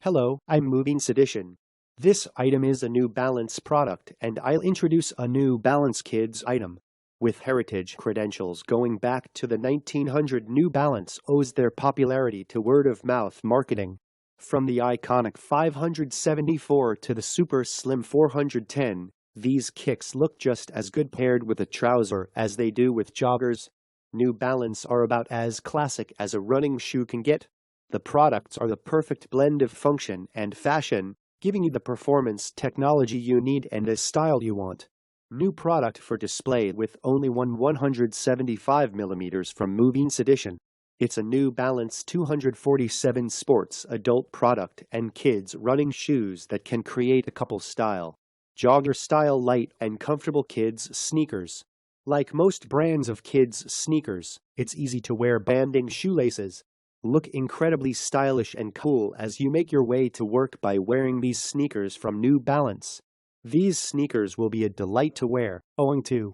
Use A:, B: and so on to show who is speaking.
A: Hello, I'm MovinsEdition. This item is a New Balance product and I'll introduce a New Balance Kids item. With heritage credentials going back to the 1900s, New Balance owes their popularity to word-of-mouth marketing. From the iconic 574 to the super slim 410, these kicks look just as good paired with a trouser as they do with joggers. New Balance are about as classic as a running shoe can get. The products are the perfect blend of function and fashion, giving you the performance technology you need and the style you want. New product for display with only one 175mm from MovinsEdition. It's a New Balance 247 sports adult product and kids running shoes that can create a couple style. Jogger style light and comfortable kids sneakers. Like most brands of kids sneakers, it's easy to wear banding shoelaces. Look incredibly stylish and cool as you make your way to work by wearing these sneakers from New Balance. These sneakers will be a delight to wear, owing to